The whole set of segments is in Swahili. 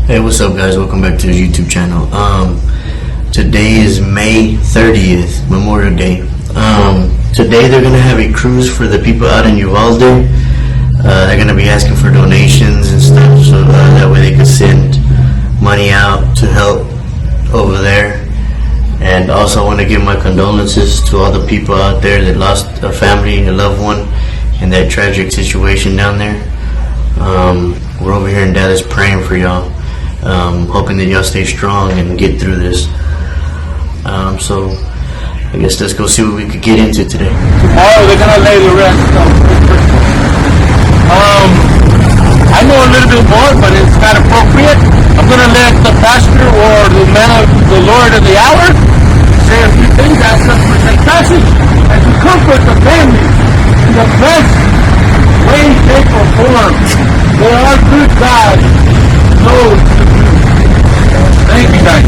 Hey, what's up, guys? Welcome back to the YouTube channel. Today is May 30th, Memorial Day. Today they're gonna have a cruise for the people out in Uvalde. They're gonna be asking for donations and stuff, so that way they can send money out to help over there. And also, I want to give my condolences to all the people out there that lost a family, a loved one, in that tragic situation down there. We're over here in Dallas praying for y'all. Hoping that y'all stay strong and get through this. So I guess let's go see what we could get into today. Tomorrow they're gonna lay the rest. I know a little bit more, but it's not appropriate. I'm gonna let the pastor or the man of the Lord of the hour say a few things as a passage and to comfort the family in the best way, shape, or form. They are good God knows to do. Thank you, guys.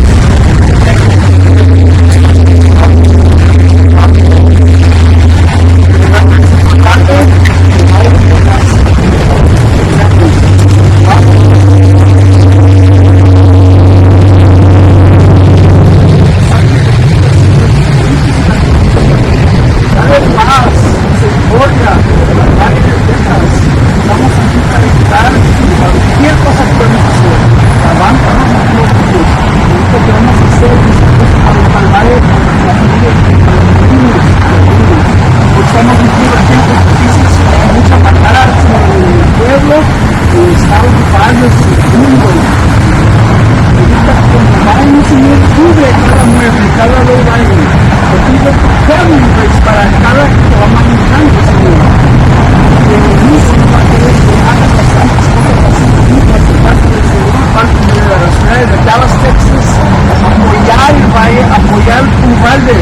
Apoyar Uvalde,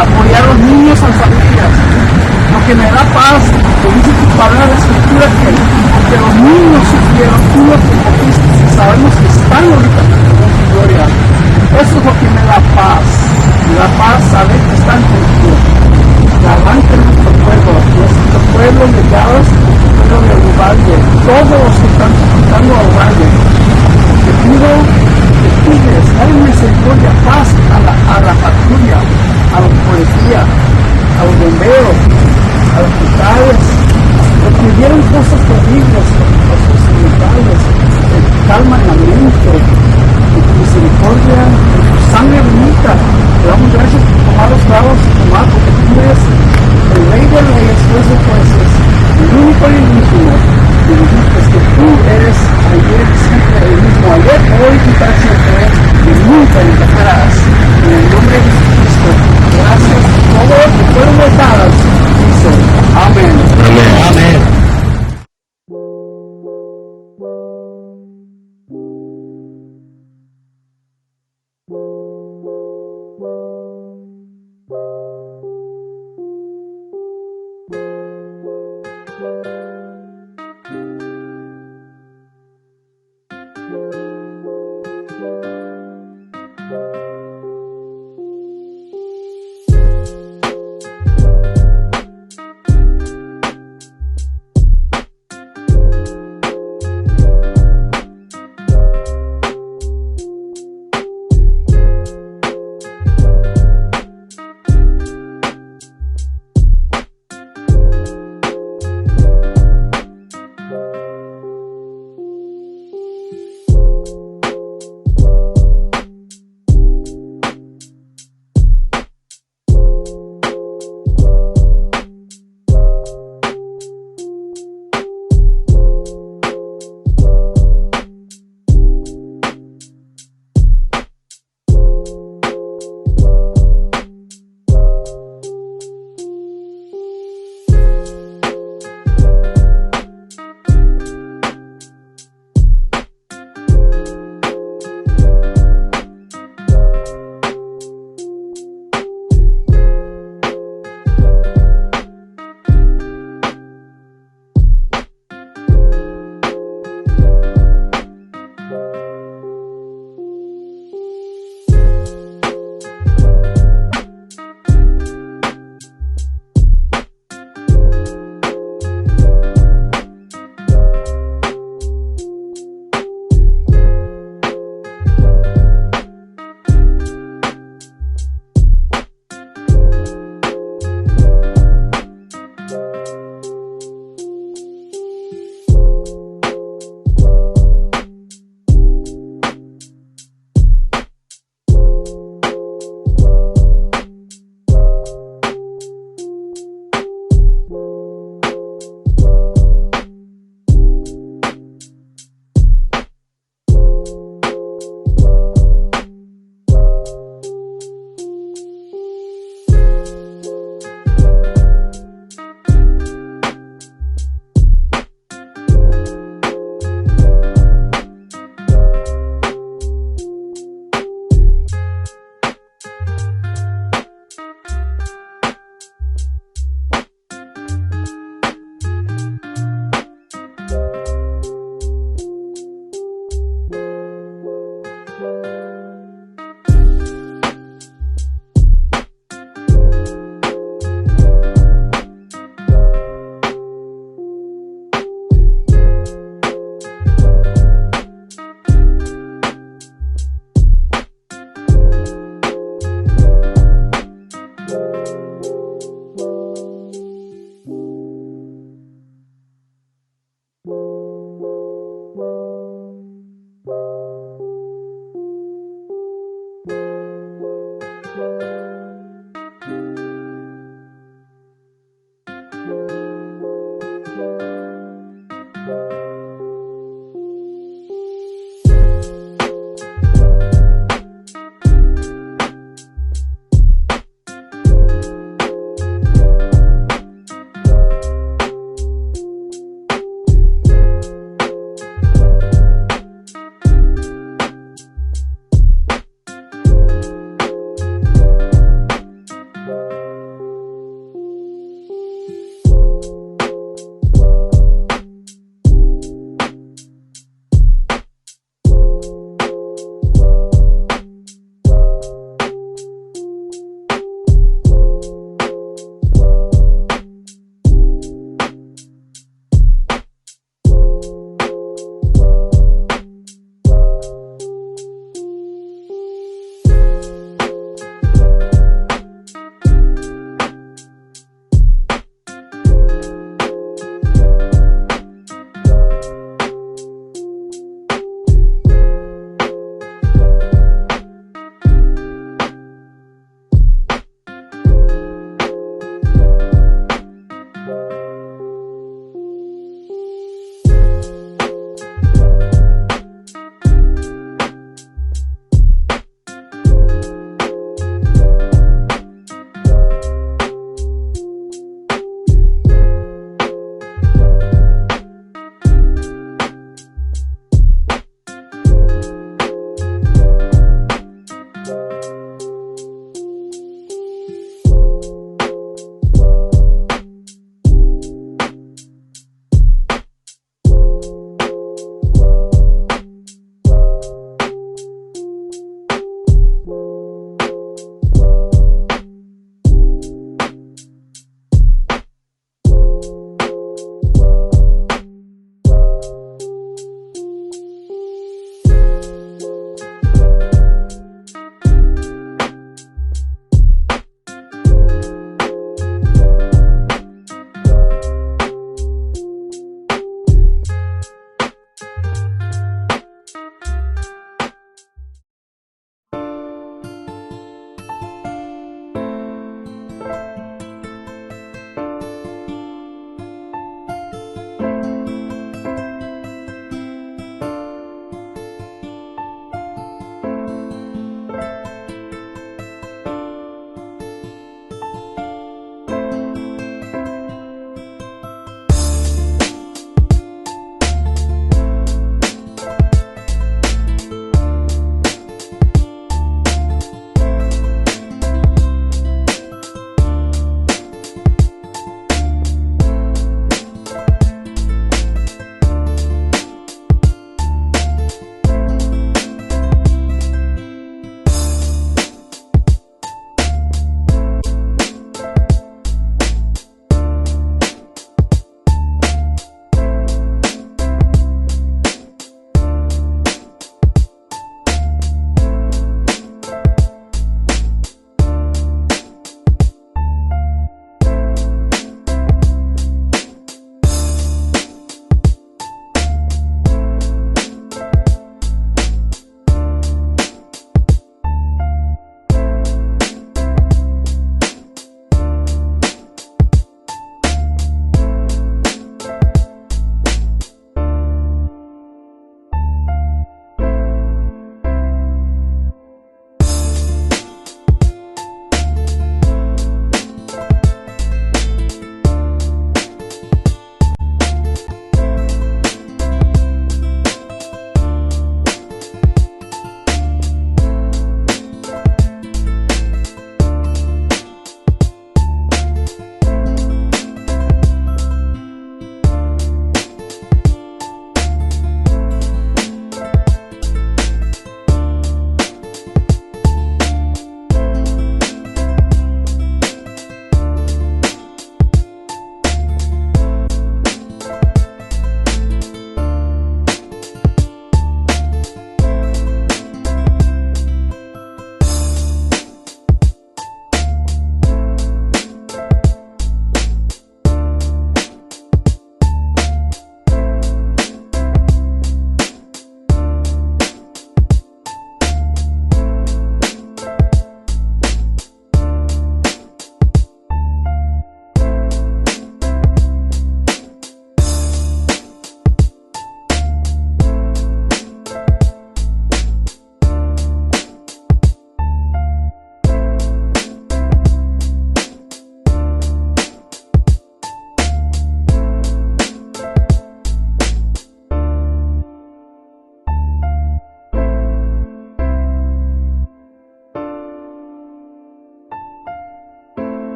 apoyar a los niños a las familias. Lo que me da paz, lo dice tu palabra, la escritura, que los niños sufrieron, tú los recogiste y sabemos que están ahorita con tu gloria. Eso es lo que me da paz. Me da paz saber que están contigo. Que arranquen nuestro pueblo de Dallas, nuestro pueblo de Uvalde, todos los que están soportando a Uvalde. Te pido que pides, dale misericordia, paz a la patrulla, a los policías, a los bomberos, a los hospitales, los que vieron cosas terribles, los hospitales, calma en la mente, en tu misericordia, en tu sangre bendita. Te damos gracias por tomar los clavos y tomar, porque tú eres el rey de reyes, juez de jueces, el único y el último. Y dijiste que tú eres ayer, siempre el mismo, ayer, hoy y para siempre, y nunca encajarás. En el nombre de Jesucristo, gracias por todo lo que fueron dadas, dice, amén. Amén. Amén.